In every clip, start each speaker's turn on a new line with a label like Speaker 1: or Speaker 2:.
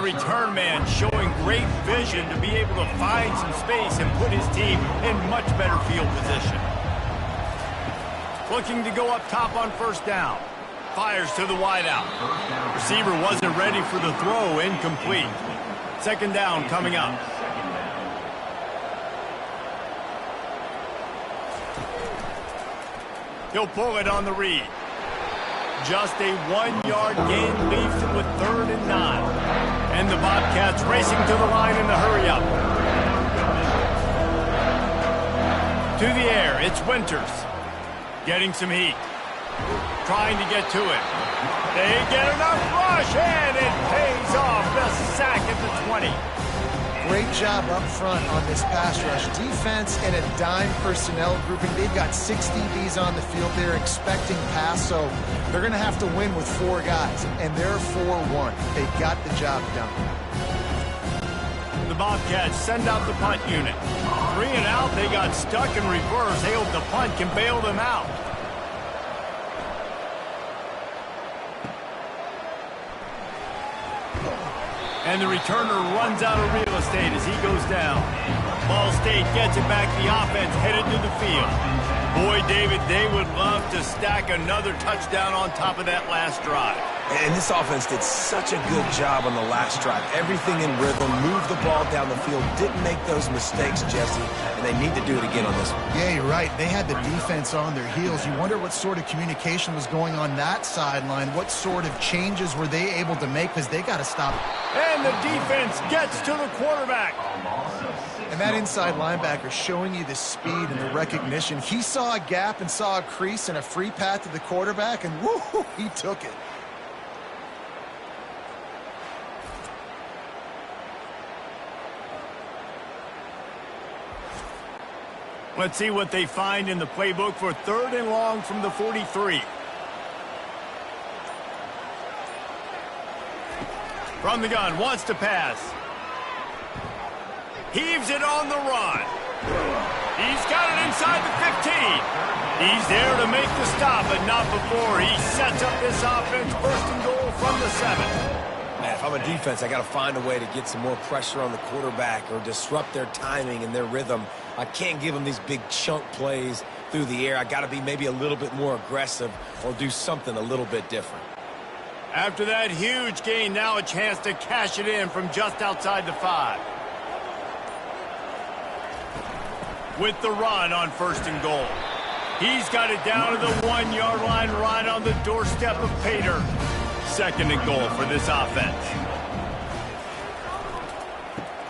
Speaker 1: return man showing great vision to be able to find some space and put his team in much better field position. Looking to go up top on first down. Fires to the wideout. Receiver wasn't ready for the throw, incomplete. Second down coming up. He'll pull it on the read. Just a 1-yard gain leaves it with 3rd and 9. And the Bobcats racing to the line in the hurry-up. To the air, it's Winters. Getting some heat. Trying to get to it. They get enough rush, and it pays off. The sack at the 20.
Speaker 2: Great job up front on this pass rush. Defense in a dime personnel grouping. They've got 6 DBs on the field. They're expecting pass, so they're going to have to win with 4 guys, and they're 4-1. They got the job done.
Speaker 1: The Bobcats send out the punt unit. 3 and out, they got stuck in reverse. They hope the punt can bail them out. And the returner runs out of real estate as he goes down. Ball State gets it back. The offense headed to the field. Boy, David, they would love to stack another touchdown on top of that last drive.
Speaker 3: And this offense did such a good job on the last drive. Everything in rhythm, moved the ball down the field, didn't make those mistakes, Jesse, and they need to do it again on this one.
Speaker 2: Yeah, you're right. They had the defense on their heels. You wonder what sort of communication was going on that sideline. What sort of changes were they able to make, because they got to stop it.
Speaker 1: And the defense gets to the quarterback.
Speaker 2: And that inside linebacker showing you the speed and the recognition. He saw a gap and saw a crease and a free path to the quarterback, and woo, he took it.
Speaker 1: Let's see what they find in the playbook for 3rd and long from the 43. From the gun, wants to pass. Heaves it on the run. He's got it inside the 15. He's there to make the stop, but not before he sets up this offense. 1st and goal from the 7.
Speaker 3: Man, if I'm a defense, I got to find a way to get some more pressure on the quarterback or disrupt their timing and their rhythm. I can't give them these big chunk plays through the air. I got to be maybe a little bit more aggressive or do something a little bit different.
Speaker 1: After that huge gain, now a chance to cash it in from just outside the 5. With the run on 1st and goal. He's got it down to the 1-yard line right on the doorstep of Pater. 2nd and goal for this offense.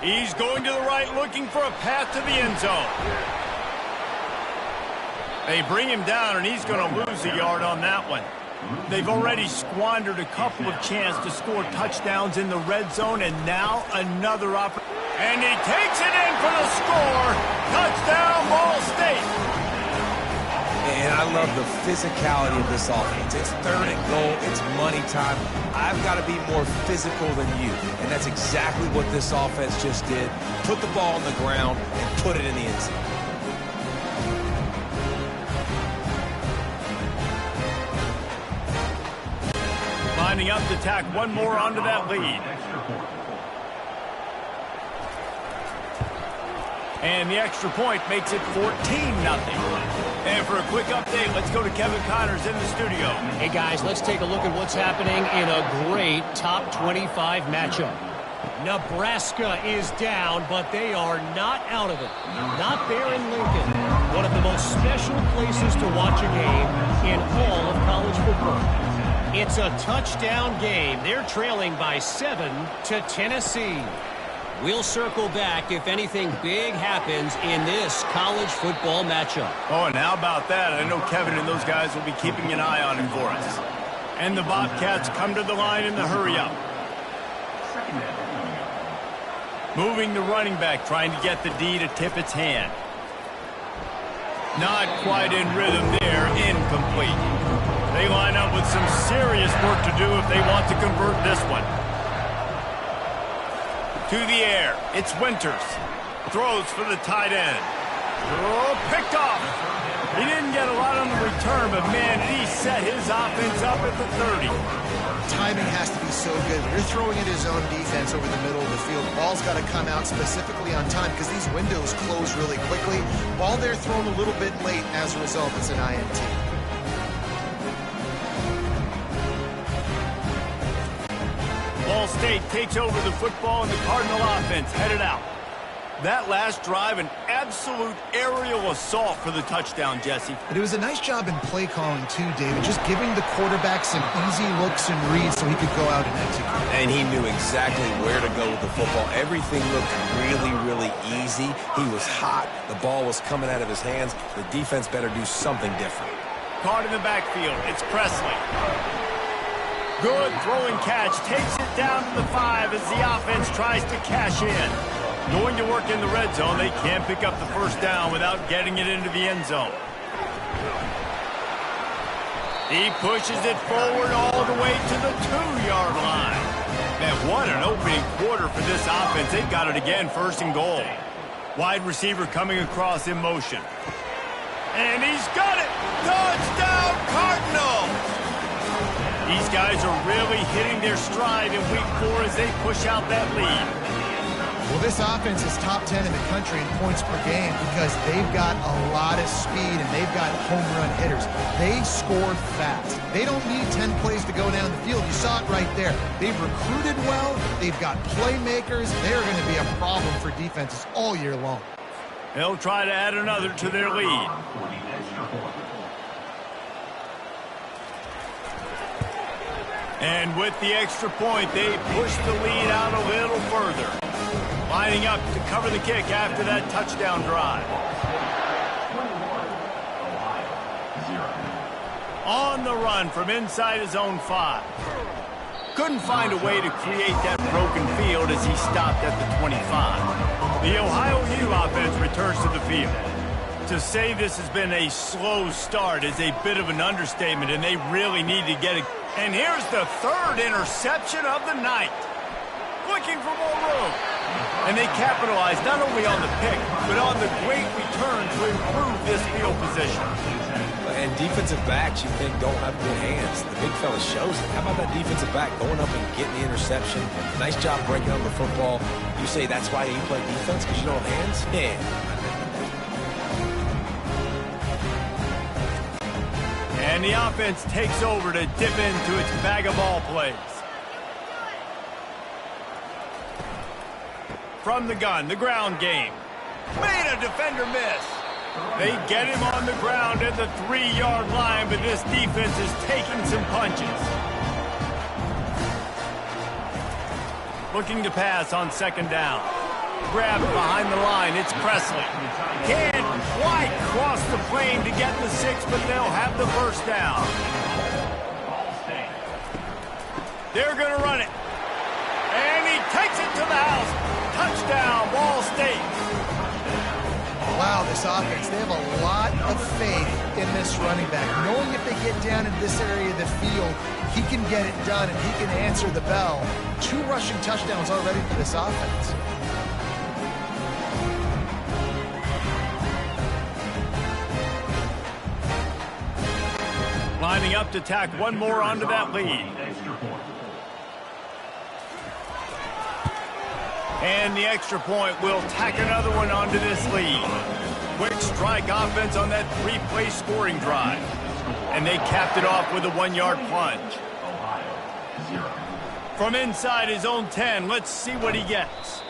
Speaker 1: He's going to the right, looking for a path to the end zone. They bring him down, and he's going to lose a yard on that one. They've already squandered a couple of chances to score touchdowns in the red zone, and now another opportunity. And he takes it in for the score. Touchdown, Ball State.
Speaker 3: And I love the physicality of this offense. It's 3rd and goal. It's money time. I've got to be more physical than you. And that's exactly what this offense just did. Put the ball on the ground and put it in the end zone.
Speaker 1: Lining up to tack one more onto that lead. And the extra point makes it 14-0. And for a quick update, let's go to Kevin Connors in the studio.
Speaker 4: Hey, guys, let's take a look at what's happening in a great top 25 matchup. Nebraska is down, but they are not out of it. Not there in Lincoln. One of the most special places to watch a game in all of college football. It's a touchdown game. They're trailing by 7 to Tennessee. We'll circle back if anything big happens in this college football matchup.
Speaker 1: Oh, and how about that? I know Kevin and those guys will be keeping an eye on it for us. And the Bobcats come to the line in the hurry-up. Moving the running back, trying to get the D to tip its hand. Not quite in rhythm there, incomplete. They line up with some serious work to do if they want to convert this one. To the air, it's Winters. Throws for the tight end. Oh, picked off. He didn't get a lot on the return. return, but man, did he set his offense up at the 30.
Speaker 2: Timing has to be so good. When you're throwing at his own defense over the middle of the field, the ball's got to come out specifically on time because these windows close really quickly. Ball there thrown a little bit late. As a result, it's an INT.
Speaker 1: Ball State takes over the football and the Cardinal offense headed out. That last drive, an absolute aerial assault for the touchdown, Jesse.
Speaker 2: But it was a nice job in play calling too, David, just giving the quarterback some easy looks and reads so he could go out and execute.
Speaker 3: And he knew exactly where to go with the football. Everything looked really, really easy. He was hot. The ball was coming out of his hands. The defense better do something different.
Speaker 1: Caught in the backfield. It's Presley. Good throwing catch. Takes it down to the 5 as the offense tries to cash in. Going to work in the red zone. They can't pick up the first down without getting it into the end zone. He pushes it forward all the way to the 2-yard line. Man, what an opening quarter for this offense. They've got it again, 1st and goal. Wide receiver coming across in motion. And he's got it. Touchdown, Cardinals! These guys are really hitting their stride in week 4 as they push out that lead.
Speaker 2: Well, this offense is top 10 in the country in points per game because they've got a lot of speed and they've got home run hitters. They score fast. They don't need 10 plays to go down the field. You saw it right there. They've recruited well. They've got playmakers. They're going to be a problem for defenses all year long.
Speaker 1: They'll try to add another to their lead. And with the extra point, they push the lead out a little further. Lining up to cover the kick after that touchdown drive. On the run from inside his own 5. Couldn't find a way to create that broken field as he stopped at the 25. The Ohio U offense returns to the field. To say this has been a slow start is a bit of an understatement, and they really need to get it. And here's the 3rd interception of the night. Looking for more room. And they capitalize not only on the pick, but on the great return to improve this field position.
Speaker 3: And defensive backs, you think, don't have good hands. The big fella shows it. How about that defensive back going up and getting the interception? Nice job breaking up the football. You say that's why you play defense, because you don't have hands? Yeah.
Speaker 1: And the offense takes over to dip into its bag of ball plays. From the gun, the ground game. Made a defender miss. They get him on the ground at the 3-yard line, but this defense is taking some punches. Looking to pass on 2nd down. Grabbed behind the line, it's Presley. Can't quite cross the plane to get the 6, but they'll have the first down. They're going to run it. And he takes it to the house. Touchdown, Ball State.
Speaker 2: Wow, this offense, they have a lot of faith in this running back. Knowing if they get down into this area of the field, he can get it done and he can answer the bell. 2 rushing touchdowns already for this offense.
Speaker 1: Lining up to tack one more onto that lead. And the extra point will tack another one onto this lead. Quick strike offense on that 3-play scoring drive. And they capped it off with a 1-yard plunge. From inside his own 10, let's see what he gets.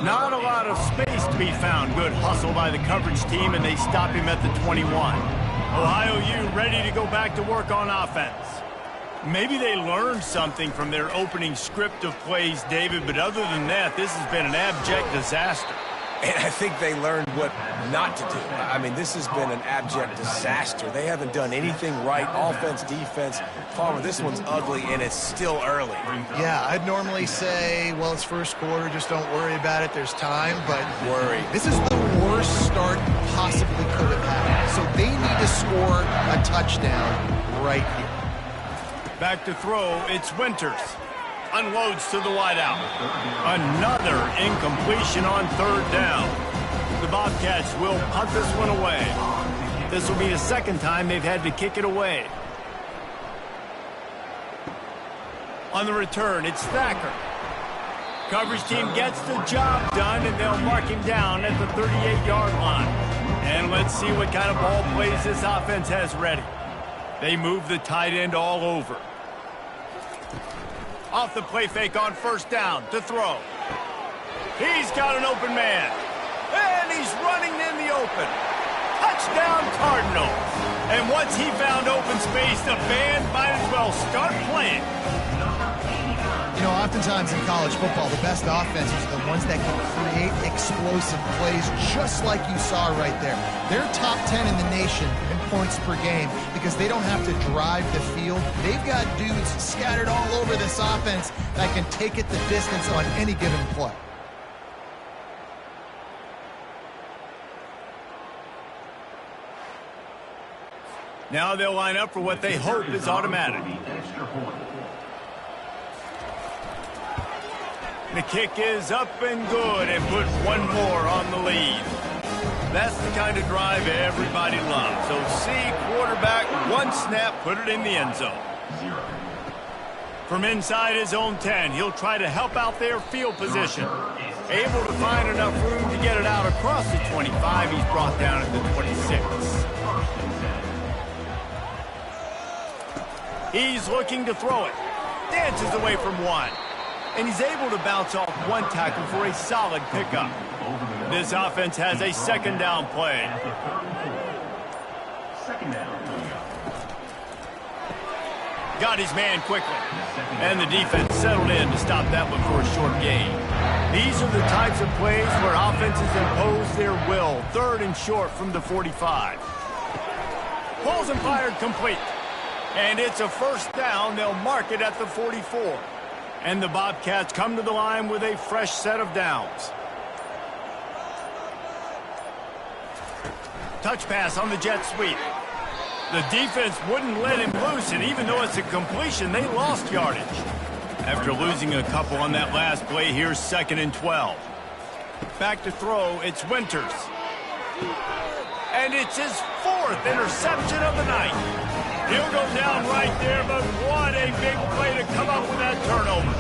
Speaker 1: Not a lot of space to be found. Good hustle by the coverage team, and they stop him at the 21. Ohio U ready to go back to work on offense. Maybe they learned something from their opening script of plays, David, but other than that, this has been an abject disaster.
Speaker 3: And I think they learned what not to do. I mean, this has been an abject disaster. They haven't done anything right, offense, defense. Palmer, this one's ugly, and it's still early.
Speaker 2: Yeah, I'd normally say, well, it's first quarter, just don't worry about it, there's time, but this is the worst start possibly could have had. So they need to score a touchdown right here.
Speaker 1: Back to throw, it's Winters. Unloads to the wideout. Another incompletion on 3rd down. The Bobcats will punt this one away. This will be the second time they've had to kick it away. On the return, it's Thacker. Coverage team gets the job done, and they'll mark him down at the 38-yard line. And let's see what kind of ball plays this offense has ready. They move the tight end all over. Off the play fake on first down to throw. He's got an open man. And he's running in the open. Touchdown, Cardinals. And once he found open space, the band might as well start playing.
Speaker 2: You know, oftentimes in college football, the best offenses are the ones that can create explosive plays, just like you saw right there. They're top 10 in the nation in points per game because they don't have to drive the field. They've got dudes scattered all over this offense that can take it the distance on any given play.
Speaker 1: Now they'll line up for what they hope is automatic. The kick is up and good and put one more on the lead. That's the kind of drive everybody loves. So see quarterback, one snap, put it in the end zone. From inside his own 10, he'll try to help out their field position. Able to find enough room to get it out across the 25. He's brought down at the 26. He's looking to throw it. Dances away from one. And he's able to bounce off one tackle for a solid pickup. This offense has a second down play. Got his man quickly. And the defense settled in to stop that one for a short gain. These are the types of plays where offenses impose their will. Third and short from the 45. Balls and fired complete. And it's a first down. They'll mark it at the 44. And the Bobcats come to the line with a fresh set of downs. Touch pass on the jet sweep. The defense wouldn't let him loose, and even though it's a completion, they lost yardage. After losing a couple on that last play, here's 2nd and 12. Back to throw, it's Winters. And it's his 4th interception of the night. He'll go down right there, but what a big play to come up with that turnover.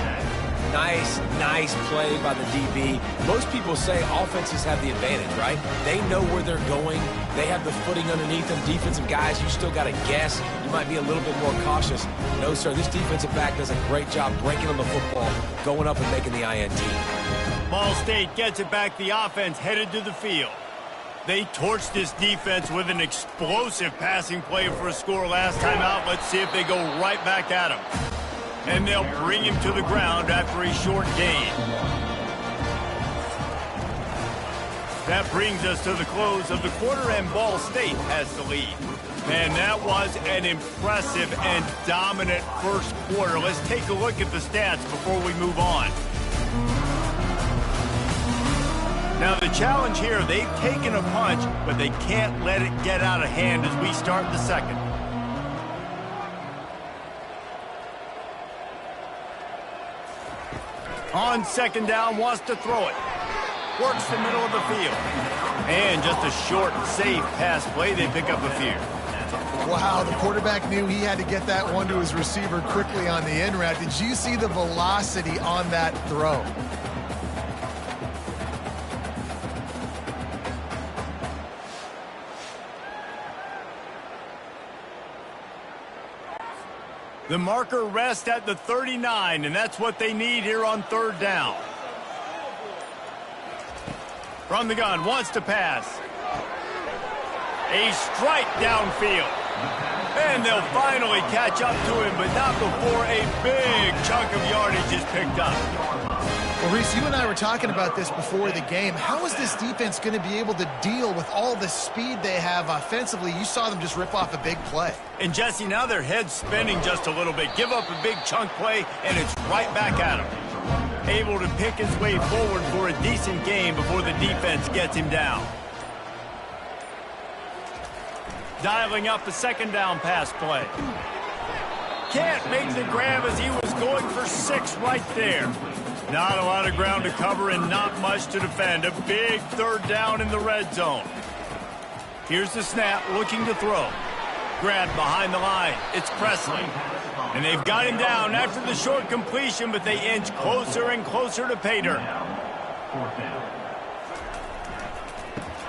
Speaker 3: Nice play by the DB. Most people say offenses have the advantage, right? They know where they're going. They have the footing underneath them. Defensive guys, you still got to guess. You might be a little bit more cautious. No, sir, this defensive back does a great job breaking on the football, going up and making the INT.
Speaker 1: Ball State gets it back. The offense headed to the field. They torched this defense with an explosive passing play for a score last time out. Let's see if they go right back at him. And they'll bring him to the ground after a short gain. That brings us to the close of the quarter, and Ball State has the lead. Man, that was an impressive and dominant first quarter. Let's take a look at the stats before we move on. Now, the challenge here, they've taken a punch, but they can't let it get out of hand as we start the second. On second down, wants to throw it. Works the middle of the field. And just a short, safe pass play, they pick up a few.
Speaker 2: Wow, the quarterback knew he had to get that one to his receiver quickly on the in route. Did you see the velocity on that throw?
Speaker 1: The marker rests at the 39, and that's what they need here on third down. From the gun, wants to pass. A strike downfield. And they'll finally catch up to him, but not before a big chunk of yardage is picked up.
Speaker 2: Well, Reese, you and I were talking about this before the game. How is this defense going to be able to deal with all the speed they have offensively? You saw them just rip off a big play.
Speaker 1: And, Jesse, now their head's spinning just a little bit. Give up a big chunk play, and it's right back at him. Able to pick his way forward for a decent game before the defense gets him down. Dialing up a second down pass play. Can't make the grab as he was going for 6 right there. Not a lot of ground to cover and not much to defend. A big third down in the red zone. Here's the snap, looking to throw. Grabbed behind the line. It's Presley. And they've got him down after the short completion, but they inch closer and closer to pay dirt.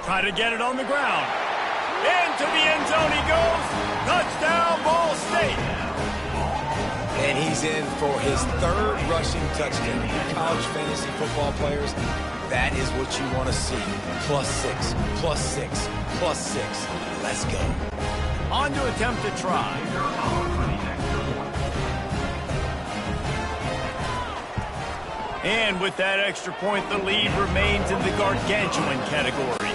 Speaker 1: Try to get it on the ground. Into the end zone he goes. Touchdown, Ball State.
Speaker 3: And he's in for his 3rd rushing touchdown. College fantasy football players, that is what you want to see. +6, +6, +6. Let's go.
Speaker 1: On to attempt to try. And with that extra point, the lead remains in the gargantuan category.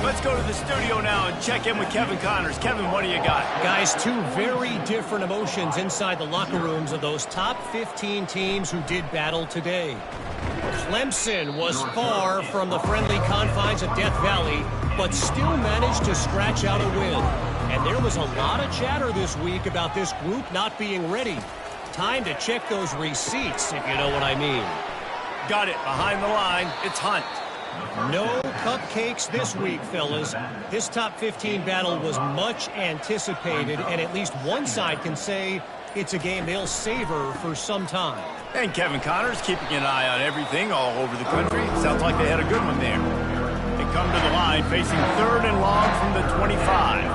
Speaker 1: Let's go to the studio now and check in with Kevin Connors. Kevin, what do you got?
Speaker 4: Guys, 2 very different emotions inside the locker rooms of those top 15 teams who did battle today. Clemson was far from the friendly confines of Death Valley, but still managed to scratch out a win. And there was a lot of chatter this week about this group not being ready. Time to check those receipts, if you know what I mean.
Speaker 1: Got it. Behind the line, it's Hunt.
Speaker 4: No cupcakes this week, fellas. This top 15 battle was much anticipated, and at least one side can say it's a game they'll savor for some time.
Speaker 1: And Kevin Connors keeping an eye on everything all over the country. Sounds like they had a good one there. They come to the line facing 3rd and long from the 25.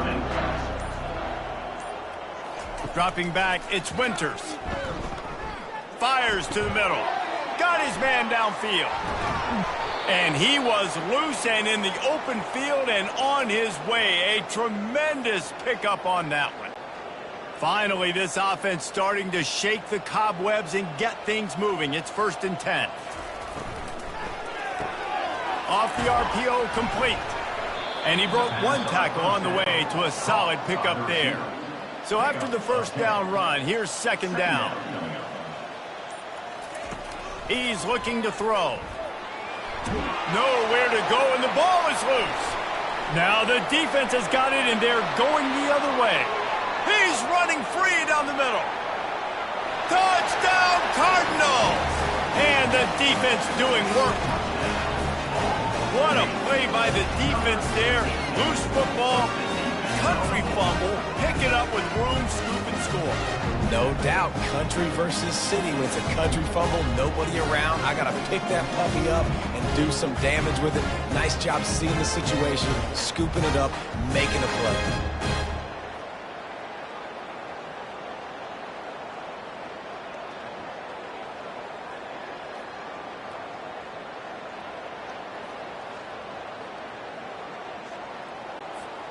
Speaker 1: Dropping back, it's Winters. Fires to the middle. Got his man downfield. And he was loose and in the open field and on his way. A tremendous pickup on that one. Finally, this offense starting to shake the cobwebs and get things moving. It's 1st and 10. Off the RPO, complete. And he broke 1 tackle on the way to a solid pickup there. So after the 1st down run, here's 2nd down. He's looking to throw. Nowhere to go, and the ball is loose. Now the defense has got it, and they're going the other way. He's running free down the middle. Touchdown, Cardinals! And the defense doing work. What a play by the defense there. Loose football, country fumble, pick it up with room, scoop, and score.
Speaker 3: No doubt, country versus city. When it's a country fumble, nobody around. I got to pick that puppy up and do some damage with it. Nice job seeing the situation, scooping it up, making a play.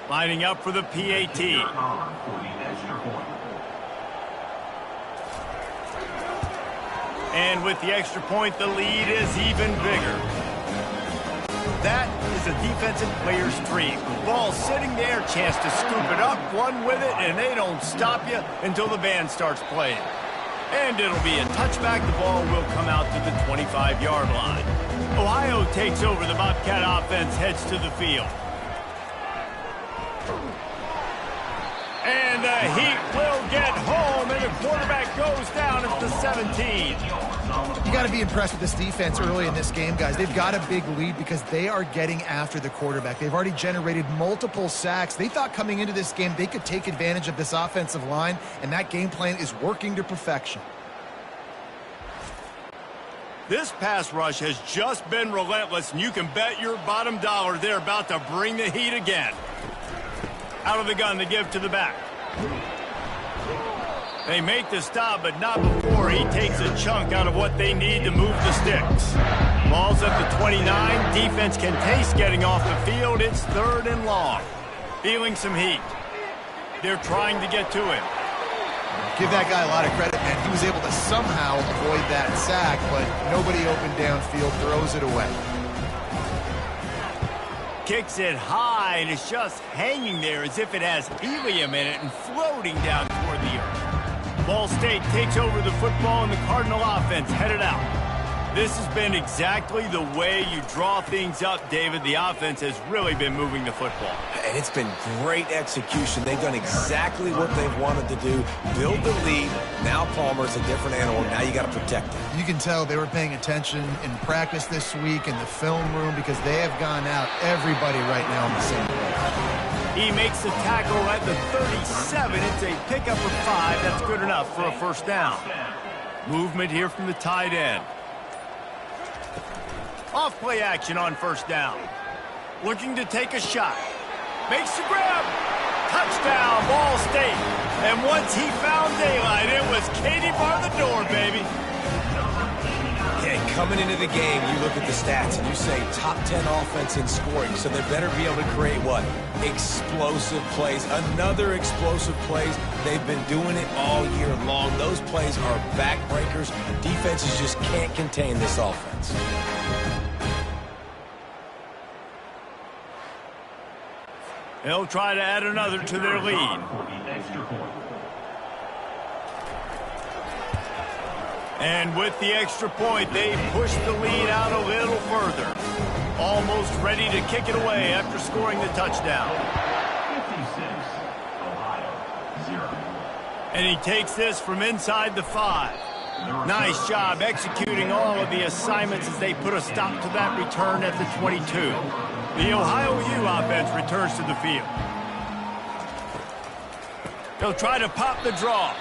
Speaker 1: Lining up for the PAT. And with the extra point, the lead is even bigger. That is a defensive player's dream. Ball sitting there, chance to scoop it up, run with it, and they don't stop you until the band starts playing. And it'll be a touchback. The ball will come out to the 25-yard line. Ohio takes over. The Bobcat offense heads to the field. And the Heat will get home, and the quarterback goes down at the 17.
Speaker 2: You got to be impressed with this defense early in this game, guys. They've got a big lead because they are getting after the quarterback. They've already generated multiple sacks. They thought coming into this game they could take advantage of this offensive line, and that game plan is working to perfection.
Speaker 1: This pass rush has just been relentless, and you can bet your bottom dollar they're about to bring the heat again. Out of the gun to give to the back. They make the stop, but not before he takes a chunk out of what they need to move the sticks. Ball's at the 29. Defense can taste getting off the field. It's 3rd and long. Feeling some heat. They're trying to get to him.
Speaker 2: Give that guy a lot of credit, man. He was able to somehow avoid that sack, but nobody open downfield, throws it away.
Speaker 1: Kicks it high, and it's just hanging there as if it has helium in it and floating down toward the earth. Ball State takes over the football, and the Cardinal offense headed out. This has been exactly the way you draw things up, David. The offense has really been moving the football.
Speaker 3: And it's been great execution. They've done exactly what they've wanted to do. Build the lead. Now Palmer's a different animal. Now you got to protect him.
Speaker 2: You can tell they were paying attention in practice this week in the film room because they have gone out everybody right now in the same place.
Speaker 1: He makes the tackle at the 37. It's a pickup of 5. That's good enough for a first down. Movement here from the tight end. Off play action on first down. Looking to take a shot. Makes the grab. Touchdown, Ball State. And once he found daylight, it was Katie bar the door, baby.
Speaker 3: Yeah, coming into the game, you look at the stats and you say top 10 offense in scoring, so they better be able to create what? Explosive plays. Another explosive plays. They've been doing it all year long. Those plays are backbreakers. Defenses just can't contain this offense.
Speaker 1: They'll try to add another to their lead. And with the extra point, they push the lead out a little further. Almost ready to kick it away after scoring the touchdown.
Speaker 5: 56, Ohio, 0.
Speaker 1: And he takes this from inside the 5. Nice job executing all of the assignments as they put a stop to that return at the 22. The Ohio U offense returns to the field. He'll try to pop the draw.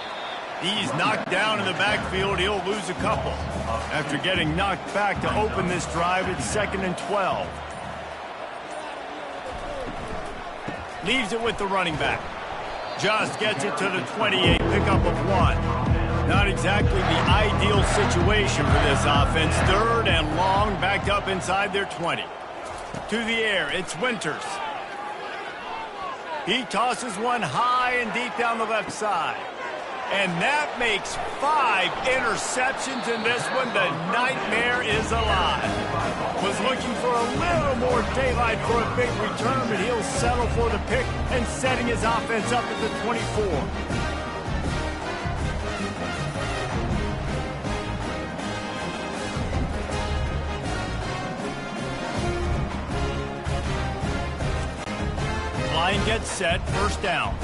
Speaker 1: He's knocked down in the backfield. He'll lose a couple. After getting knocked back to open this drive, it's 2nd and 12. Leaves it with the running back. Just gets it to the 28, pickup of 1. Not exactly the ideal situation for this offense. 3rd and long, backed up inside their 20. To the air, it's Winters. He tosses one high and deep down the left side. And that makes 5 interceptions in this one. The nightmare is alive. Was looking for a little more daylight for a big return, but he'll settle for the pick and setting his offense up at the 24. Line gets set, first down.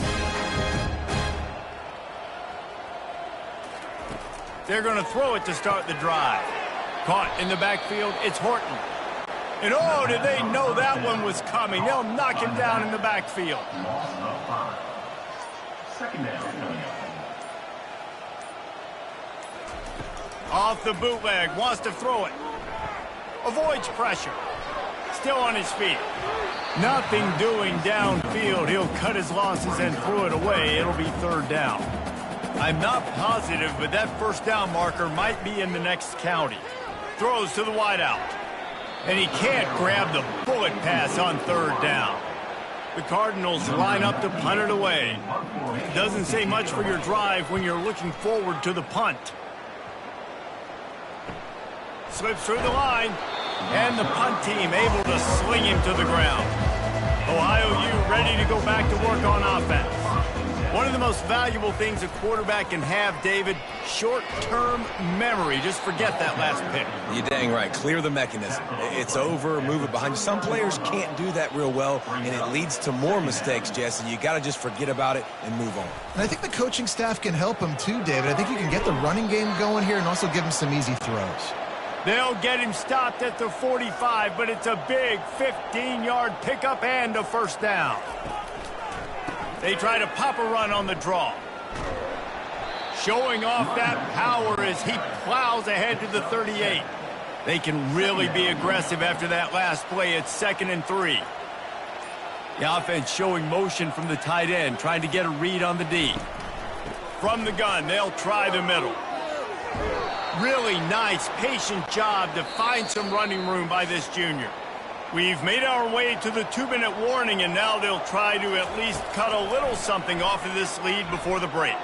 Speaker 1: They're going to throw it to start the drive. Caught in the backfield, it's Horton. And oh, did they know that one was coming. They'll knock him down in the backfield.
Speaker 5: Loss of 5. 2nd down.
Speaker 1: Off the bootleg, wants to throw it. Avoids pressure. Still on his feet. Nothing doing downfield. He'll cut his losses and throw it away. It'll be 3rd down. I'm not positive, but that first down marker might be in the next county. Throws to the wideout. And he can't grab the bullet pass on 3rd down. The Cardinals line up to punt it away. Doesn't say much for your drive when you're looking forward to the punt. Slips through the line. And the punt team able to sling him to the ground. Ohio U ready to go back to work on offense. One of the most valuable things a quarterback can have, David, short-term memory. Just forget that last pick.
Speaker 3: You're dang right. Clear the mechanism. It's over, move it behind you. Some players can't do that real well, and it leads to more mistakes, Jesse. You got to just forget about it and move on.
Speaker 2: And I think the coaching staff can help him too, David. I think you can get the running game going here and also give him some easy throws.
Speaker 1: They'll get him stopped at the 45, but it's a big 15-yard pickup and a first down. They try to pop a run on the draw. Showing off that power as he plows ahead to the 38. They can really be aggressive after that last play. It's 2nd and 3. The offense showing motion from the tight end, trying to get a read on the D. From the gun, they'll try the middle. Really nice, patient job to find some running room by this junior. We've made our way to the 2-minute warning, and now they'll try to at least cut a little something off of this lead before the break.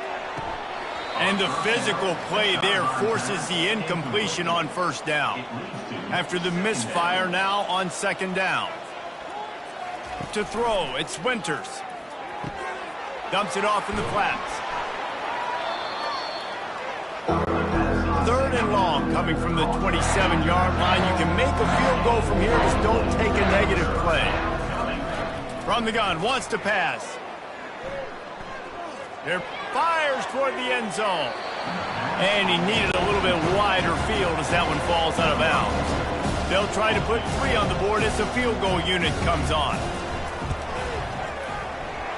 Speaker 1: And the physical play there forces the incompletion on first down. After the misfire, now on 2nd down. To throw, it's Winters. Dumps it off in the flats. 3rd and long coming from the 27-yard line. You can make a field goal from here, just don't take a negative play. From the gun, wants to pass. There fires toward the end zone. And he needed a little bit wider field as that one falls out of bounds. They'll try to put 3 on the board as the field goal unit comes on.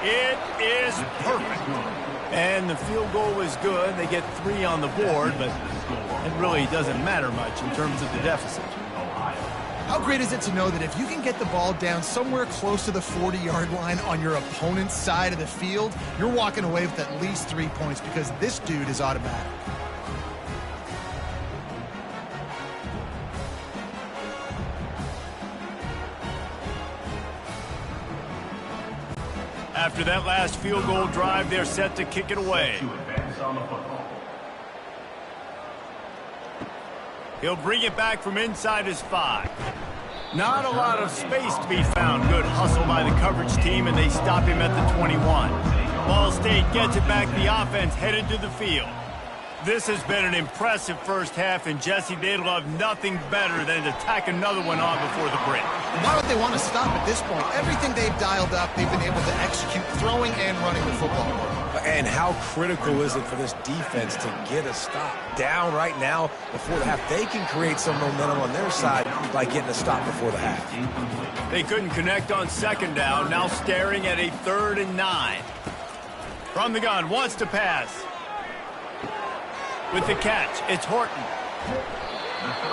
Speaker 1: It is perfect. And the field goal is good. They get 3 on the board, but it really doesn't matter much in terms of the deficit.
Speaker 2: How great is it to know that if you can get the ball down somewhere close to the 40-yard line on your opponent's side of the field, you're walking away with at least 3 points because this dude is automatic.
Speaker 1: After that last field goal drive, they're set to kick it away.
Speaker 5: To advance on the football.
Speaker 1: He'll bring it back from inside his 5. Not a lot of space to be found. Good hustle by the coverage team, and they stop him at the 21. Ball State gets it back. The offense headed to the field. This has been an impressive first half, and Jesse, they'd love nothing better than to tack another one on before the break.
Speaker 2: Why would they want to stop at this point? Everything they've dialed up, they've been able to execute throwing and running the football.
Speaker 3: And how critical is it for this defense to get a stop down right now before the half? They can create some momentum on their side by getting a stop before the half.
Speaker 1: They couldn't connect on second down, now staring at a 3rd and 9. From the gun, wants to pass. With the catch, it's Horton.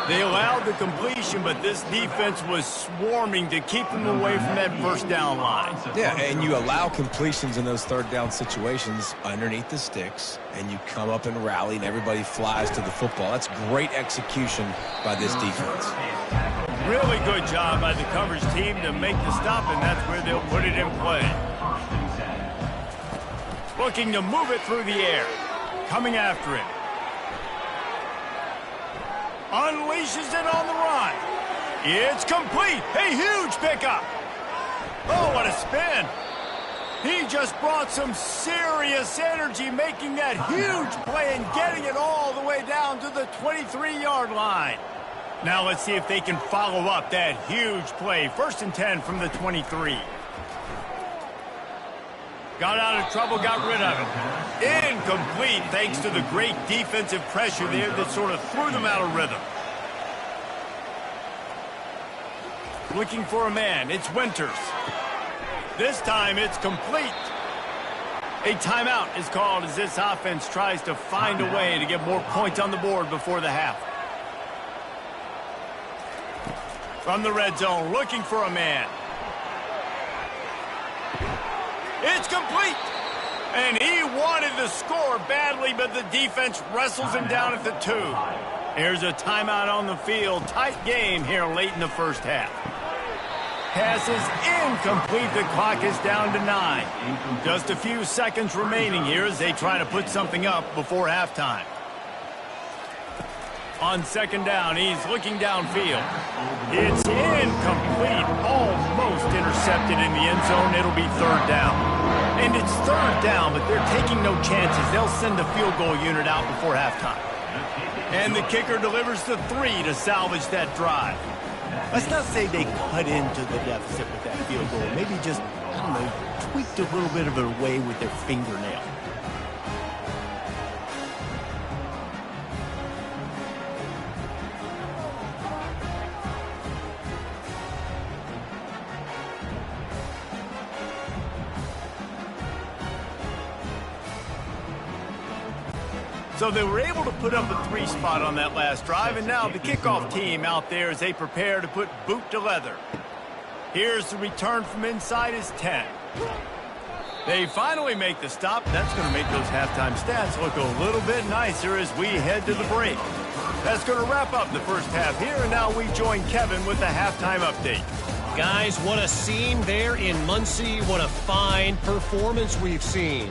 Speaker 1: They allowed the completion, but this defense was swarming to keep them away from that first down line.
Speaker 3: Yeah, and you allow completions in those 3rd down situations underneath the sticks, and you come up and rally, and everybody flies to the football. That's great execution by this defense.
Speaker 1: Really good job by the coverage team to make the stop, and that's where they'll put it in play. Looking to move it through the air. Coming after it. Unleashes it on the run. It's complete. A huge pickup. Oh, what a spin. He just brought some serious energy, making that huge play and getting it all the way down to the 23-yard line. Now let's see if they can follow up that huge play. 1st and 10 from the 23. Got out of trouble, got rid of it. Incomplete thanks to the great defensive pressure there that sort of threw them out of rhythm. Looking for a man, it's Winters. This time it's complete. A timeout is called as this offense tries to find a way to get more points on the board before the half. From the red zone, looking for a man. It's complete. And he wanted the score badly, but the defense wrestles him down at the 2. Here's a timeout on the field. Tight game here late in the first half. Pass is incomplete. The clock is down to 9. Just a few seconds remaining here as they try to put something up before halftime. On second down, he's looking downfield. It's incomplete. Almost intercepted in the end zone. It'll be 3rd down. And it's 3rd down, but they're taking no chances. They'll send the field goal unit out before halftime. And the kicker delivers the 3 to salvage that drive. Let's not say they cut into the deficit with that field goal. Maybe just, I don't know, tweaked a little bit of it away with their fingernail. So they were able to put up a 3 spot on that last drive, and now the kickoff team out there as they prepare to put boot to leather. Here's the return from inside his 10. They finally make the stop. That's going to make those halftime stats look a little bit nicer as we head to the break. That's going to wrap up the first half here, and now we join Kevin with the halftime update.
Speaker 4: Guys, what a scene there in Muncie. What a fine performance we've seen.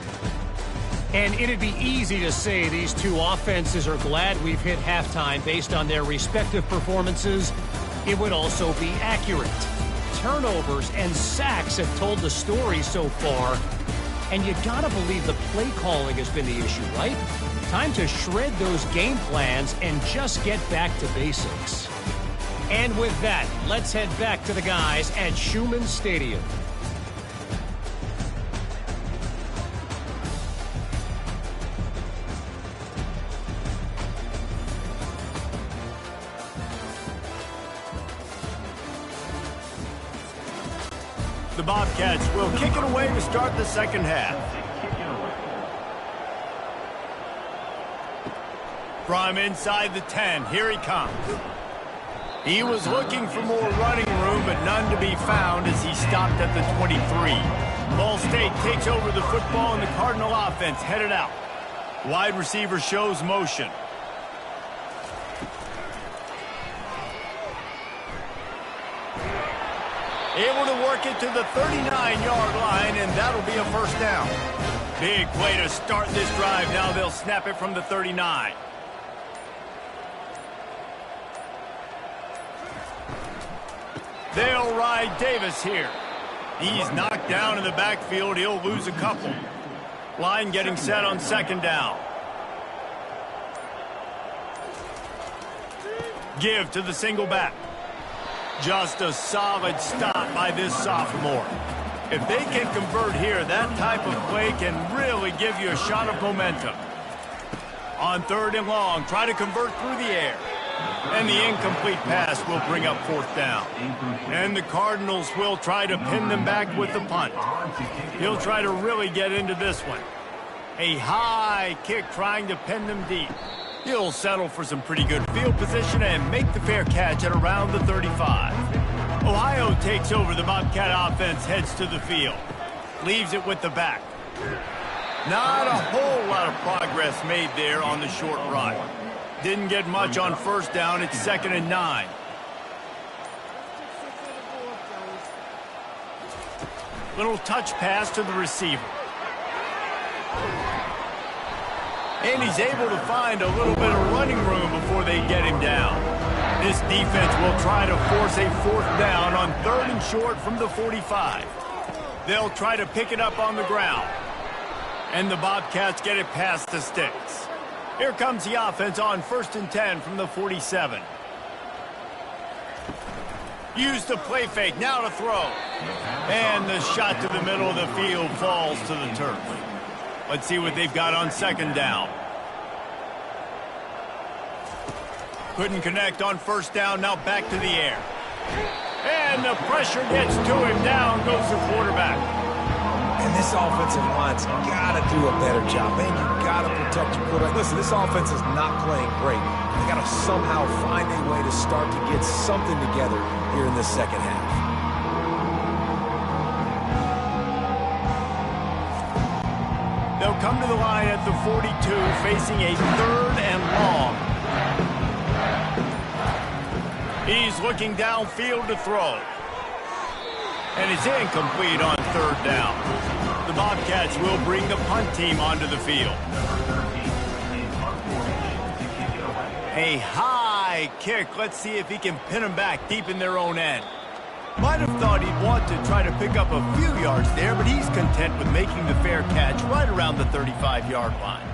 Speaker 4: And it'd be easy to say these two offenses are glad we've hit halftime based on their respective performances. It would also be accurate. Turnovers and sacks have told the story so far. And you gotta believe the play calling has been the issue, right? Time to shred those game plans and just get back to basics. And with that, let's head back to the guys at Schumann Stadium.
Speaker 1: The Bobcats will kick it away to start the second half. From inside the 10, here he comes. He was looking for more running room, but none to be found as he stopped at the 23. Ball State takes over the football, and the Cardinal offense headed out. Wide receiver shows motion. Able to work it to the 39-yard line, and that'll be a first down. Big play to start this drive. Now they'll snap it from the 39. They'll ride Davis here. He's knocked down in the backfield. He'll lose a couple. Line getting set on second down. Give to the single back. Just a solid stop by this sophomore. If they can convert here, that type of play can really give you a shot of momentum. On third and long, try to convert through the air. And the incomplete pass will bring up fourth down. And the Cardinals will try to pin them back with the punt. He'll try to really get into this one. A high kick trying to pin them deep. He'll settle for some pretty good field position and make the fair catch at around the 35. Ohio takes over. The Bobcat offense heads to the field. Leaves it with the back. Not a whole lot of progress made there on the short run. Didn't get much on first down. It's 2nd and 9. Little touch pass to the receiver. And he's able to find a little bit of running room before they get him down. This defense will try to force a fourth down on 3rd and short from the 45. They'll try to pick it up on the ground. And the Bobcats get it past the sticks. Here comes the offense on 1st and 10 from the 47. Use the play fake, now to throw. And the shot to the middle of the field falls to the turf. Let's see what they've got on second down. Couldn't connect on first down, now back to the air. And the pressure gets to him, down goes the quarterback.
Speaker 3: And this offensive line's got to do a better job. Man, you got to protect your quarterback. Listen, this offense is not playing great. They got to somehow find a way to start to get something together here in the second half.
Speaker 1: They'll come to the line at the 42, facing a 3rd and long. He's looking downfield to throw. And it's incomplete on 3rd down. The Bobcats will bring the punt team onto the field. A high kick. Let's see if he can pin them back deep in their own end. Might have thought he'd want to try to pick up a few yards there, but he's content with making the fair catch right around the 35-yard line.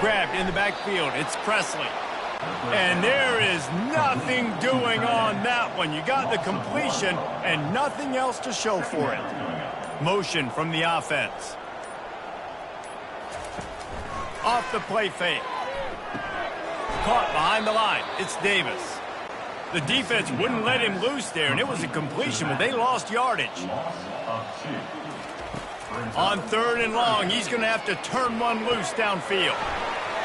Speaker 1: Grabbed in the backfield. It's Presley. And there is nothing doing on that one. You got the completion and nothing else to show for it. Motion from the offense. Off the play fake. Caught behind the line. It's Davis. The defense wouldn't let him loose there, and it was a completion, but they lost yardage. On 3rd and long, he's going to have to turn one loose downfield.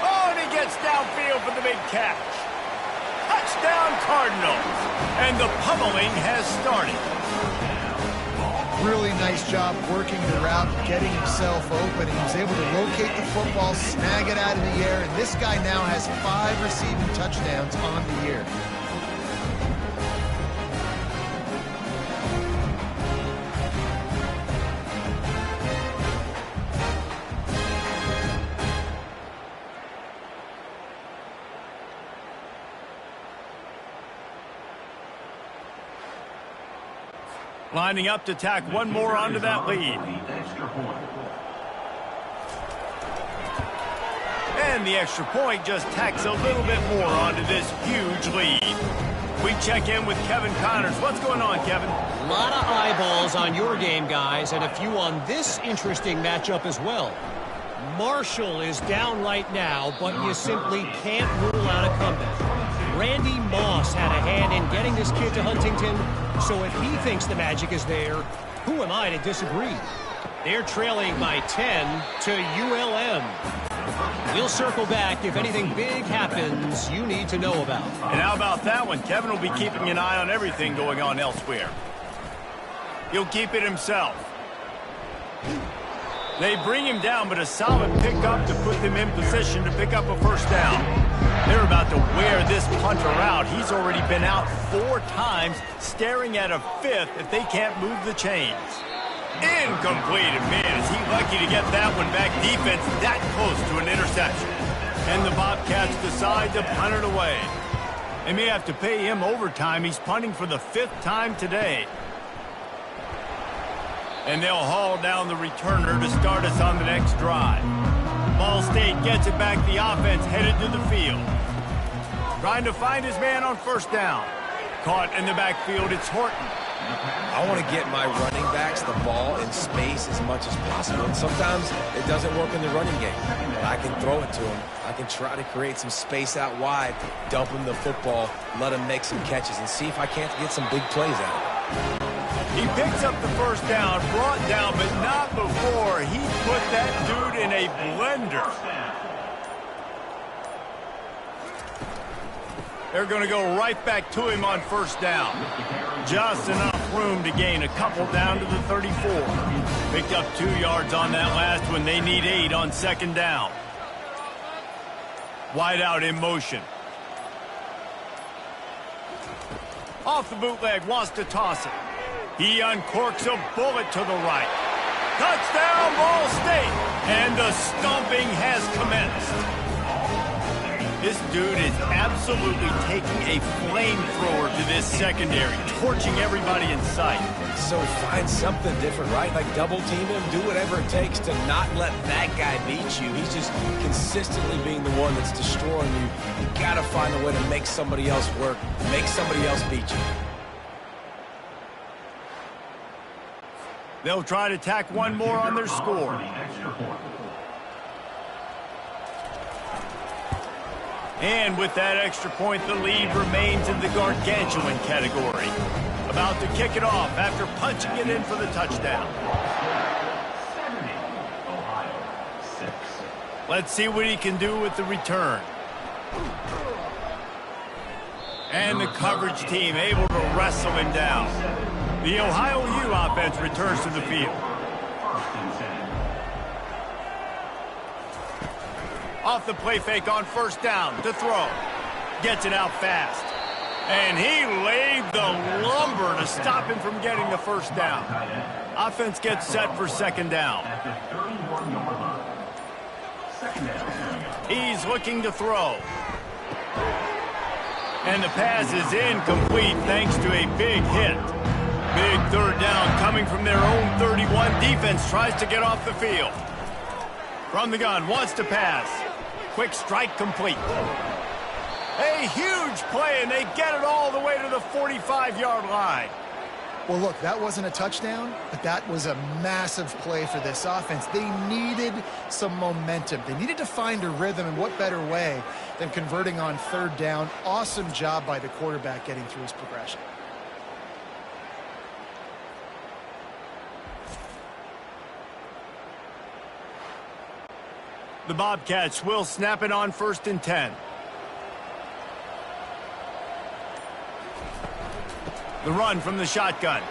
Speaker 1: Oh, and he gets downfield for the big catch. Touchdown, Cardinals. And the pummeling has started.
Speaker 2: Really nice job working the route, getting himself open. He was able to locate the football, snag it out of the air, and this guy now has 5 receiving touchdowns on the year.
Speaker 1: Lining up to tack one more onto that lead. And the extra point just tacks a little bit more onto this huge lead. We check in with Kevin Connors. What's going on, Kevin?
Speaker 4: A lot of eyeballs on your game, guys, and a few on this interesting matchup as well. Marshall is down right now, but you simply can't rule out a comeback. Randy Moss had a hand in getting this kid to Huntington, so if he thinks the magic is there, who am I to disagree? They're trailing by 10 to ULM. We'll circle back if anything big happens you need to know about.
Speaker 1: And how about that one? Kevin will be keeping an eye on everything going on elsewhere. He'll keep it himself. They bring him down, but a solid pickup to put them in position to pick up a first down. They're about to wear this punter out. He's already been out 4 times, staring at a 5th if they can't move the chains. Incomplete, and man, is he lucky to get that one back. Defense that close to an interception. And the Bobcats decide to punt it away. They may have to pay him overtime. He's punting for the 5th time today. And they'll haul down the returner to start us on the next drive. Ball State gets it back. The offense headed to the field. Trying to find his man on first down. Caught in the backfield, it's Horton.
Speaker 3: I want to get my running backs the ball in space as much as possible. And sometimes it doesn't work in the running game. But I can throw it to him. I can try to create some space out wide, dump him the football, let him make some catches, and see if I can't get some big plays out of it.
Speaker 1: He picks up the first down, brought down, but not before he put that dude in a blender. They're going to go right back to him on first down. Just enough room to gain a couple down to the 34. Picked up 2 yards on that last one. They need 8 on second down. Wide out in motion. Off the bootleg, wants to toss it. He uncorks a bullet to the right. Touchdown, Ball State! And the stomping has commenced. This dude is absolutely taking a flamethrower to this secondary, torching everybody in sight.
Speaker 3: So find something different, right? Like double team him, do whatever it takes to not let that guy beat you. He's just consistently being the one that's destroying you. You gotta find a way to make somebody else work, make somebody else beat you.
Speaker 1: They'll try to tack one more on their score. And with that extra point, the lead remains in the gargantuan category. About to kick it off after punching it in for the touchdown. Let's see what he can do with the return. And the coverage team able to wrestle him down. The Ohio U offense returns to the field. Off the play fake on first down to throw. Gets it out fast. And he laid the lumber to stop him from getting the first down. Offense gets set for second down. He's looking to throw. And the pass is incomplete thanks to a big hit. Big third down coming from their own 31. Defense tries to get off the field. From the gun, wants to pass. Quick strike complete. A huge play, and they get it all the way to the 45-yard line.
Speaker 2: Well, look, that wasn't a touchdown, but that was a massive play for this offense. They needed some momentum. They needed to find a rhythm, and what better way than converting on third down. Awesome job by the quarterback getting through his progression.
Speaker 1: The Bobcats will snap it on 1st and 10. The run from the shotgun.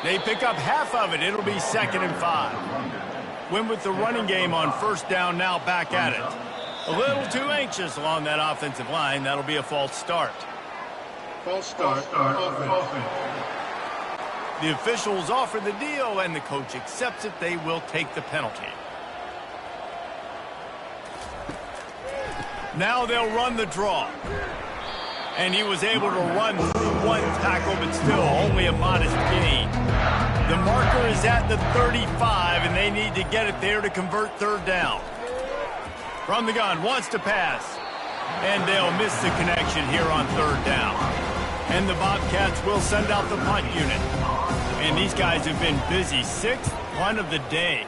Speaker 1: They pick up half of it. It'll be 2nd and 5. Win with the running game on first down, now back at it. A little too anxious along that offensive line. That'll be a false start.
Speaker 5: False start. Offense.
Speaker 1: The officials offer the deal, and the coach accepts it. They will take the penalty. Now they'll run the draw. And he was able to run through one tackle, but still only a modest gain. The marker is at the 35, and they need to get it there to convert third down. From the gun, wants to pass. And they'll miss the connection here on third down. And the Bobcats will send out the punt unit. And these guys have been busy. 6th punt of the day.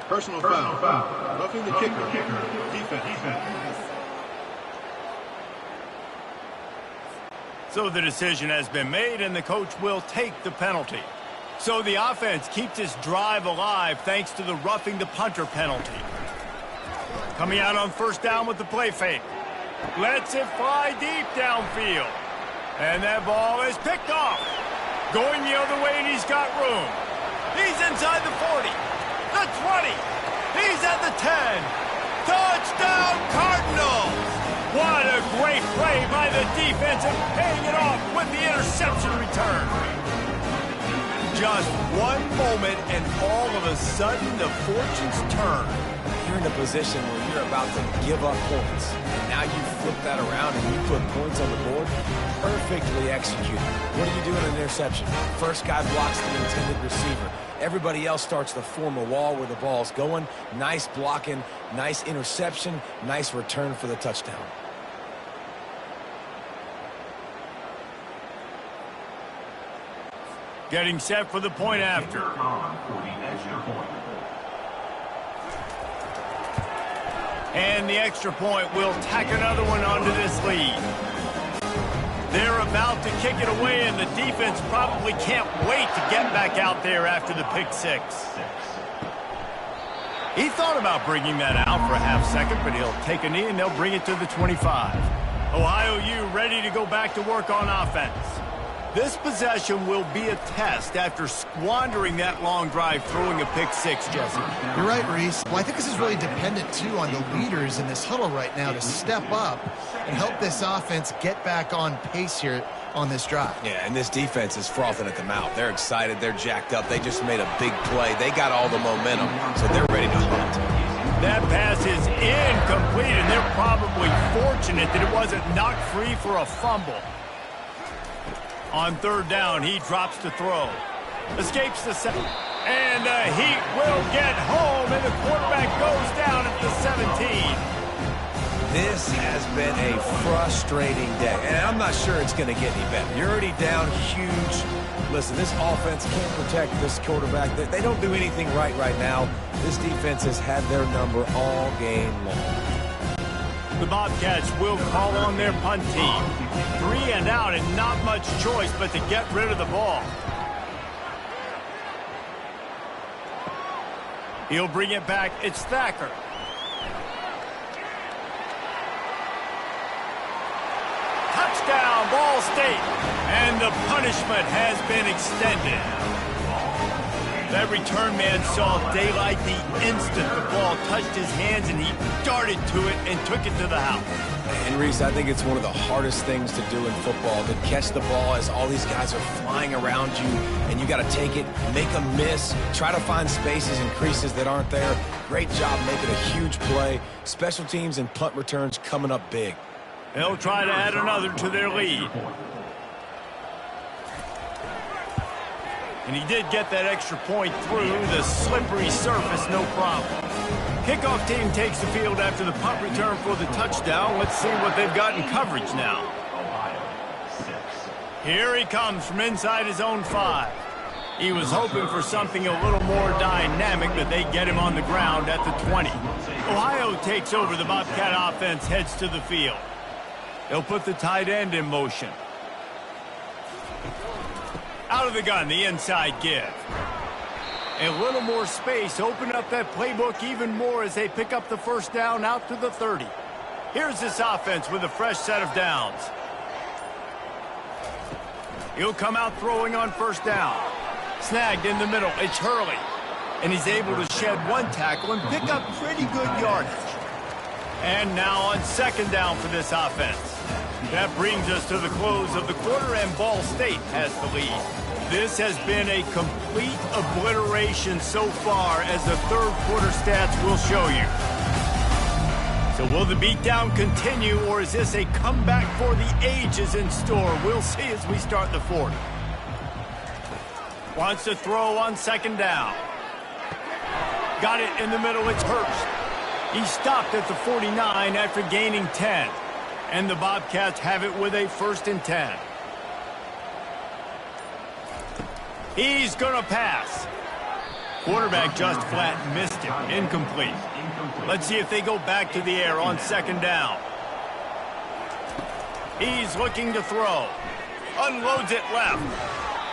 Speaker 6: Personal foul. Roughing the kicker. Defense.
Speaker 1: So the decision has been made, and the coach will take the penalty. So the offense keeps this drive alive thanks to the roughing the punter penalty. Coming out on first down with the play fake. Lets it fly deep downfield. And that ball is picked off. Going the other way, and he's got room. He's inside the 40, the 20. He's at the 10. Touchdown, Cardinals! What a great play by the defense and paying it off with the interception return. Just one moment, and all of a sudden, the fortunes turn.
Speaker 3: You're in a position where you're about to give up points. And now you flip that around and you put points on the board. Perfectly executed. What do you do in an interception? First guy blocks the intended receiver. Everybody else starts to form a wall where the ball's going. Nice blocking, nice interception, nice return for the touchdown.
Speaker 1: Getting set for the point after. And the extra point will tack another one onto this lead. They're about to kick it away, and the defense probably can't wait to get back out there after the pick six. He thought about bringing that out for a half second, but he'll take a knee and they'll bring it to the 25. Ohio U ready to go back to work on offense. This possession will be a test after squandering that long drive throwing a pick six, Jesse.
Speaker 2: You're right, Reese. Well, I think this is really dependent, too, on the leaders in this huddle right now to step up and help this offense get back on pace here on this drive.
Speaker 3: Yeah, and this defense is frothing at the mouth. They're excited. They're jacked up. They just made a big play. They got all the momentum, so they're ready to hunt.
Speaker 1: That pass is incomplete, and they're probably fortunate that it wasn't knocked free for a fumble. On third down, he drops to throw. Escapes the second. And the Heat will get home, and the quarterback goes down at the 17.
Speaker 3: This has been a frustrating day, and I'm not sure it's going to get any better. You're already down huge. Listen, this offense can't protect this quarterback. They don't do anything right now. This defense has had their number all game long.
Speaker 1: The Bobcats will call on their punt team. 3 and out, and not much choice but to get rid of the ball. He'll bring it back. It's Thacker. Touchdown, Ball State. And the punishment has been extended. That return man saw daylight the instant the ball touched his hands, and he darted to it and took it to the house.
Speaker 3: And Reese, I think it's one of the hardest things to do in football, to catch the ball as all these guys are flying around you, and you got to take it, make a miss, try to find spaces and creases that aren't there. Great job making a huge play. Special teams and punt returns coming up big.
Speaker 1: They'll try to add another to their lead. And he did get that extra point through the slippery surface, no problem. Kickoff team takes the field after the punt return for the touchdown. Let's see what they've got in coverage now. Here he comes from inside his own 5. He was hoping for something a little more dynamic, but they get him on the ground at the 20. Ohio takes over. The Bobcat offense heads to the field. They'll put the tight end in motion. Out of the gun, the inside give. A little more space, open up that playbook even more as they pick up the first down out to the 30. Here's this offense with a fresh set of downs. He'll come out throwing on first down. Snagged in the middle, it's Hurley. And he's able to shed one tackle and pick up pretty good yardage. And now on second down for this offense. That brings us to the close of the quarter, and Ball State has the lead. This has been a complete obliteration so far, as the third quarter stats will show you. So will the beatdown continue, or is this a comeback for the ages in store? We'll see as we start the fourth. Wants to throw on second down. Got it in the middle, it's Hurst. He stopped at the 49 after gaining 10. And the Bobcats have it with a 1st and 10. He's going to pass. Quarterback just flat missed it. Incomplete. Let's see if they go back to the air on second down. He's looking to throw. Unloads it left.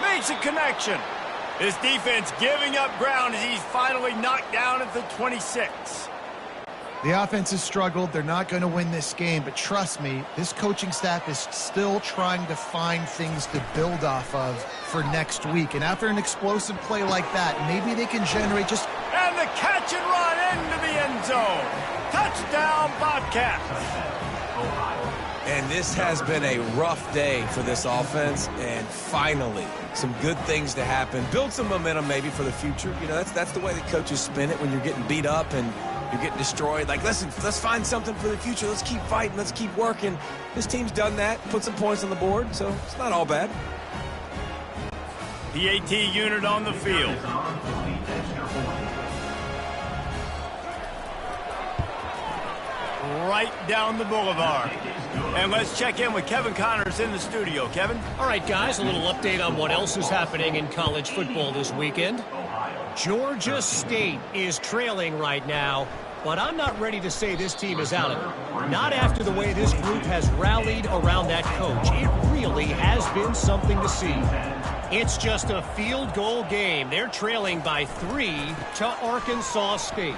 Speaker 1: Makes a connection. This defense giving up ground as he's finally knocked down at the 26.
Speaker 2: The offense has struggled. They're not going to win this game, but trust me, this coaching staff is still trying to find things to build off of for next week. And after an explosive play like that, maybe they can generate just...
Speaker 1: And the catch and run into the end zone. Touchdown, Bobcats.
Speaker 3: And this has been a rough day for this offense, and finally, some good things to happen. Build some momentum maybe for the future. You know, that's the way the coaches spin it when you're getting beat up and you're getting destroyed. Like, listen, let's find something for the future. Let's keep fighting. Let's keep working. This team's done that, put some points on the board, so it's not all bad.
Speaker 1: PAT unit on the field. Right down the boulevard. And let's check in with Kevin Connors in the studio. Kevin?
Speaker 4: All right, guys, a little update on what else is happening in college football this weekend. Georgia State is trailing right now, but I'm not ready to say this team is out of it. Not after the way this group has rallied around that coach. It really has been something to see. It's just a field goal game. They're trailing by 3 to Arkansas State.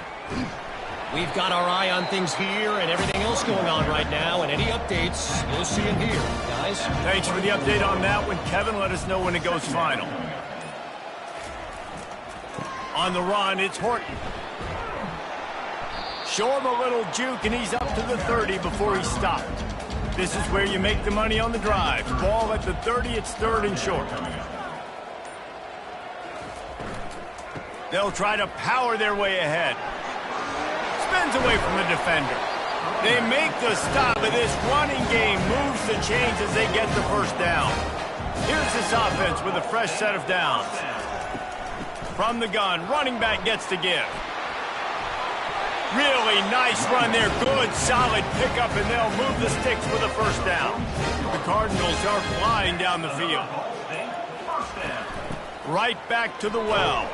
Speaker 4: We've got our eye on things here and everything else going on right now, and any updates, you'll see them here, guys.
Speaker 1: Thanks for the update on that one, Kevin. Let us know when it goes final. On the run, it's Horton. Show him a little juke, and he's up to the 30 before he stopped. This is where you make the money on the drive. Ball at the 30, it's third and short. They'll try to power their way ahead. Spins away from the defender. They make the stop, but this running game moves the chains as they get the first down. Here's this offense with a fresh set of downs. From the gun, running back gets to give. Really nice run there. Good, solid pickup, and they'll move the sticks with a first down. The Cardinals are flying down the field. Right back to the well.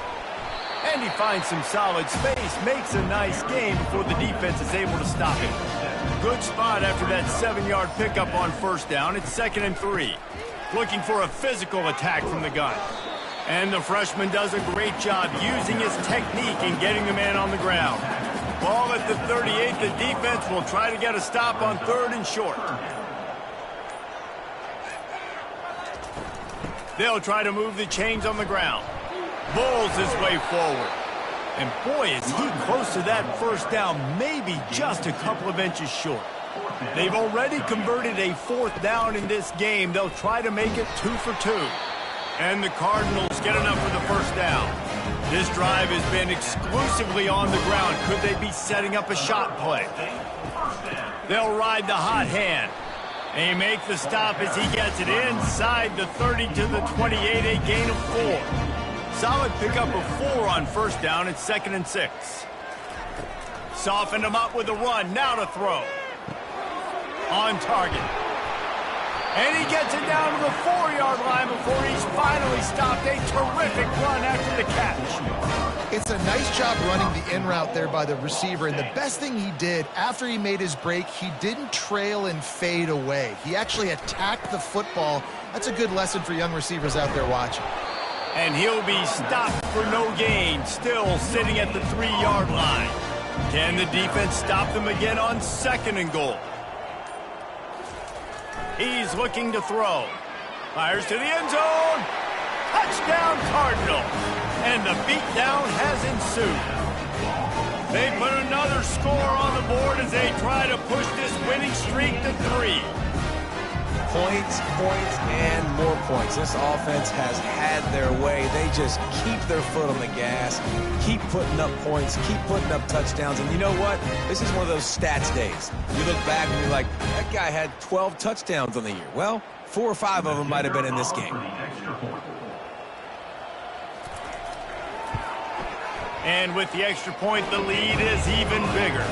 Speaker 1: And he finds some solid space, makes a nice game before the defense is able to stop him. Good spot after that 7-yard pickup on first down. It's 2nd and 3. Looking for a physical attack from the gun. And the freshman does a great job using his technique and getting the man on the ground. Ball at the 38. The defense will try to get a stop on 3rd and short. They'll try to move the chains on the ground. Bulls his way forward. And boy, is he close to that first down, maybe just a couple of inches short. They've already converted a 4th down in this game. They'll try to make it 2 for 2. And the Cardinals get enough for the first down. This drive has been exclusively on the ground. Could they be setting up a shot play? They'll ride the hot hand. They make the stop as he gets it inside the 30 to the 28, a gain of 4. Solid pickup of 4 on first down. It's 2nd and 6. Softened him up with a run. Now to throw. On target. And he gets it down to the 4-yard line before he's finally stopped. A terrific run after the catch.
Speaker 2: It's a nice job running the in route there by the receiver. And the best thing he did after he made his break, he didn't trail and fade away. He actually attacked the football. That's a good lesson for young receivers out there watching.
Speaker 1: And he'll be stopped for no gain, still sitting at the 3-yard line. Can the defense stop them again on 2nd and goal? He's looking to throw. Fires to the end zone. Touchdown, Cardinals. And the beatdown has ensued. They put another score on the board as they try to push this winning streak to 3.
Speaker 3: Points, and more points. This offense has had their way. They just keep their foot on the gas, keep putting up points, keep putting up touchdowns. And you know what? This is one of those stats days. You look back and you're like, that guy had 12 touchdowns on the year. Well, 4 or 5 of them might have been in this game.
Speaker 1: And with the extra point, the lead is even bigger.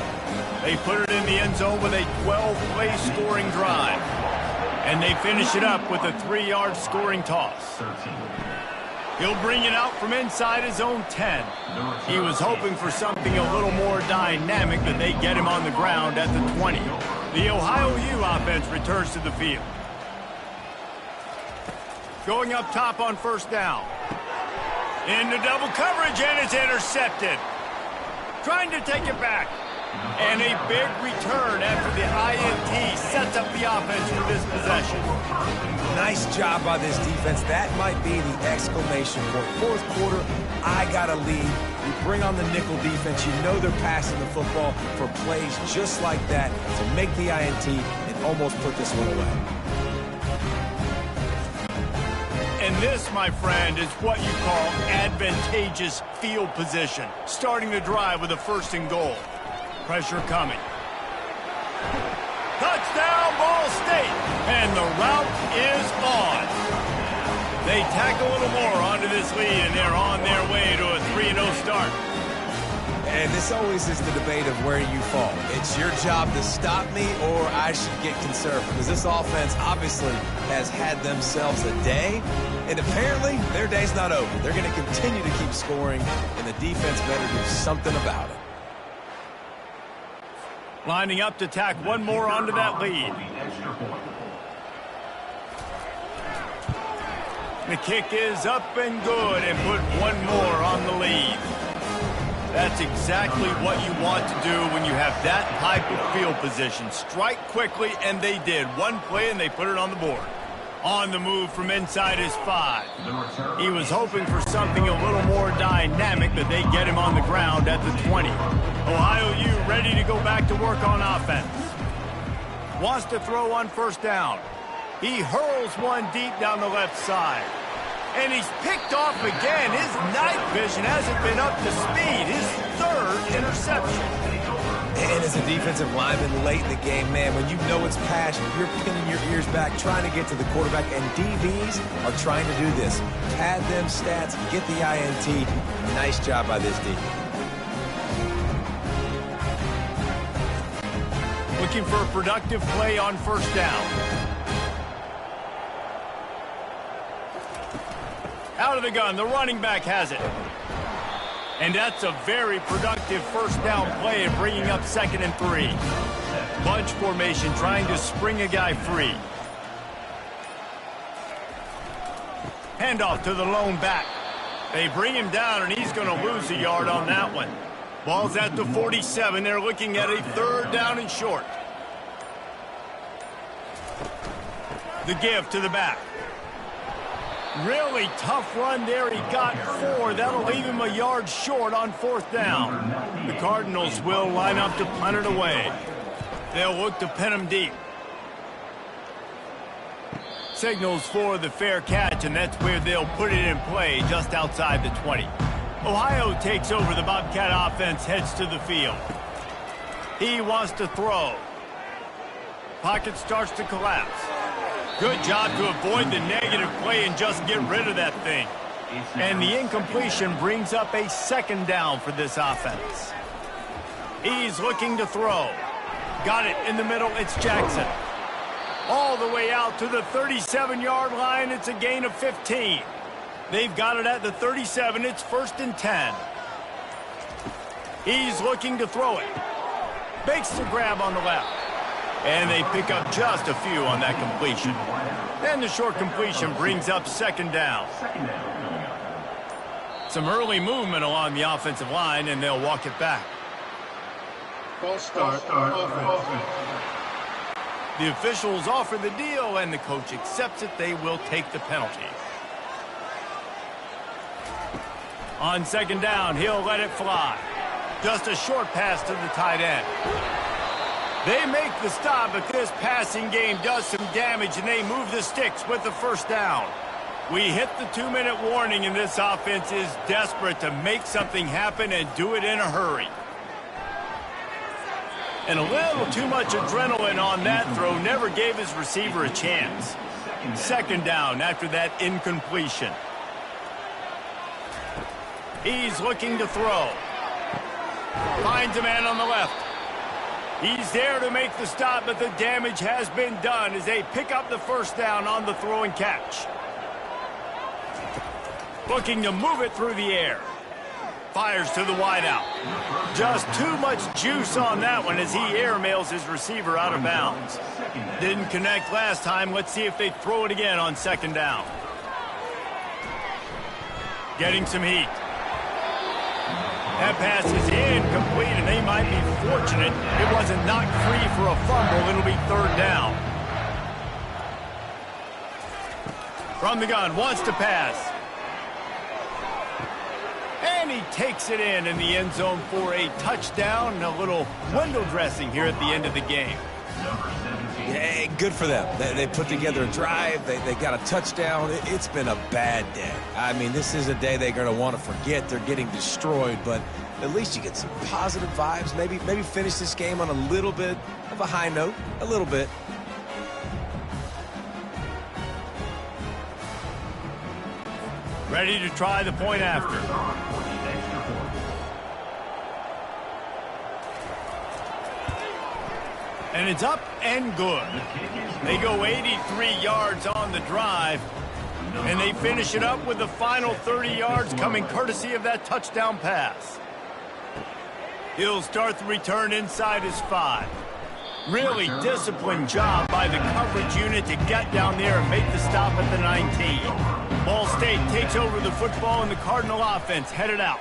Speaker 1: They put it in the end zone with a 12-play scoring drive. And they finish it up with a 3-yard scoring toss. He'll bring it out from inside his own 10. He was hoping for something a little more dynamic, but they get him on the ground at the 20. The Ohio U offense returns to the field. Going up top on first down. Into double coverage, and it's intercepted. Trying to take it back. And a big return after the INT sets up the offense for this possession.
Speaker 3: Nice job by this defense. That might be the exclamation point. Fourth quarter, I got a lead. You bring on the nickel defense. You know they're passing the football for plays just like that to make the INT and almost put this one away.
Speaker 1: And this, my friend, is what you call advantageous field position. Starting the drive with a 1st and goal. Pressure coming. Touchdown, Ball State. And the route is on. They tack a little more onto this lead, and they're on their way to a 3-0 start.
Speaker 3: And this always is the debate of where you fall. It's your job to stop me, or I should get conservative. Because this offense obviously has had themselves a day, and apparently their day's not over. They're going to continue to keep scoring, and the defense better do something about it.
Speaker 1: Lining up to tack one more onto that lead. The kick is up and good, and put one more on the lead. That's exactly what you want to do when you have that type of field position. Strike quickly, and they did. One play, and they put it on the board. On the move from inside his 5. He was hoping for something a little more dynamic, but they get him on the ground at the 20. Ohio U ready to go back to work on offense. Wants to throw on first down. He hurls one deep down the left side. And he's picked off again. His night vision hasn't been up to speed. His 3rd interception.
Speaker 3: And as a defensive lineman late in the game, man, when you know it's pass, you're pinning your ears back, trying to get to the quarterback, and DBs are trying to do this. Pad them stats, get the INT. Nice job by this D.
Speaker 1: Looking for a productive play on first down. Out of the gun, the running back has it. And that's a very productive first down play and bringing up 2nd and 3. Bunch formation trying to spring a guy free. Handoff to the lone back. They bring him down, and he's going to lose a yard on that one. Ball's at the 47. They're looking at a 3rd down and short. The give to the back. Really tough run there. He got 4. That'll leave him a yard short on 4th down. The Cardinals will line up to punt it away. They'll look to pin him deep. Signals for the fair catch, and that's where they'll put it in play just outside the 20. Ohio takes over. The Bobcat offense heads to the field. He wants to throw. Pocket starts to collapse. Good job to avoid the negative play and just get rid of that thing. And the incompletion brings up a 2nd down for this offense. He's looking to throw. Got it in the middle. It's Jackson. All the way out to the 37-yard line. It's a gain of 15. They've got it at the 37. It's 1st and 10. He's looking to throw it. Makes the grab on the left. And they pick up just a few on that completion. And the short completion brings up 2nd down. Some early movement along the offensive line, and they'll walk it back.
Speaker 6: False start. Offense.
Speaker 1: The officials offer the deal, and the coach accepts it. They will take the penalty. On 2nd down, he'll let it fly. Just a short pass to the tight end. They make the stop, but this passing game does some damage, and they move the sticks with the 1st down. We hit the 2-minute warning, and this offense is desperate to make something happen and do it in a hurry. And a little too much adrenaline on that throw never gave his receiver a chance. 2nd down after that incompletion. He's looking to throw. Finds a man on the left. He's there to make the stop, but the damage has been done as they pick up the 1st down on the throw and catch. Looking to move it through the air. Fires to the wideout. Just too much juice on that one as he airmails his receiver out of bounds. Didn't connect last time. Let's see if they throw it again on second down. Getting some heat. That pass is incomplete, and they might be fortunate it wasn't knocked free for a fumble. It'll be third down. From the gun, wants to pass. And he takes it in the end zone for a touchdown and a little window dressing here at the end of the game.
Speaker 3: Yeah, good for them. They put together a drive. They got a touchdown. It's been a bad day. I mean, this is a day they're going to want to forget. They're getting destroyed, but at least you get some positive vibes. Maybe finish this game on a little bit of a high note. A little bit.
Speaker 1: Ready to try the point after. And it's up and good. They go 83 yards on the drive, and they finish it up with the final 30 yards coming courtesy of that touchdown pass. He'll start the return inside his 5. Really disciplined job by the coverage unit to get down there and make the stop at the 19. Ball State takes over the football, and the Cardinal offense headed out.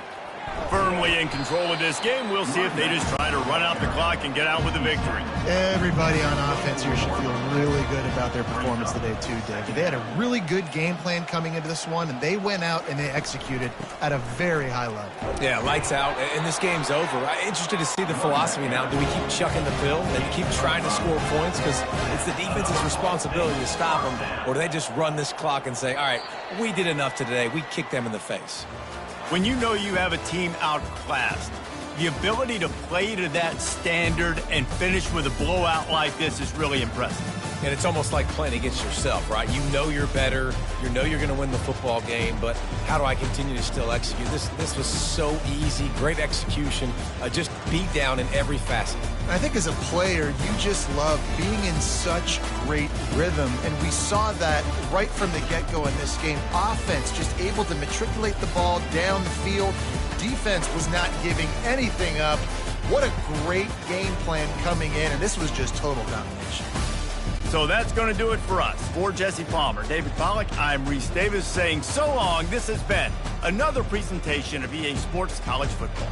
Speaker 1: Firmly in control of this game. We'll see if they just try to run out the clock and get out with a victory.
Speaker 2: Everybody on offense here should feel really good about their performance today too, David. They had a really good game plan coming into this one, and they went out and they executed at a very high level.
Speaker 3: Yeah, lights out, and this game's over. I'm interested to see the philosophy now. Do we keep chucking the pill and keep trying to score points because it's the defense's responsibility to stop them, or do they just run this clock and say, all right, we did enough today. We kicked them in the face.
Speaker 1: When you know you have a team outclassed, the ability to play to that standard and finish with a blowout like this is really impressive.
Speaker 3: And it's almost like playing against yourself, right? You know you're better. You know you're going to win the football game, but how do I continue to still execute? This was so easy. Great execution. Just beat down in every facet.
Speaker 2: I think as a player, you just love being in such great rhythm, and we saw that right from the get-go in this game. Offense just able to matriculate the ball down the field. Defense was not giving anything up. What a great game plan coming in, and this was just total domination.
Speaker 1: So that's going to do it for us. For Jesse Palmer, David Pollack, I'm Reese Davis saying so long. This has been another presentation of EA Sports College Football.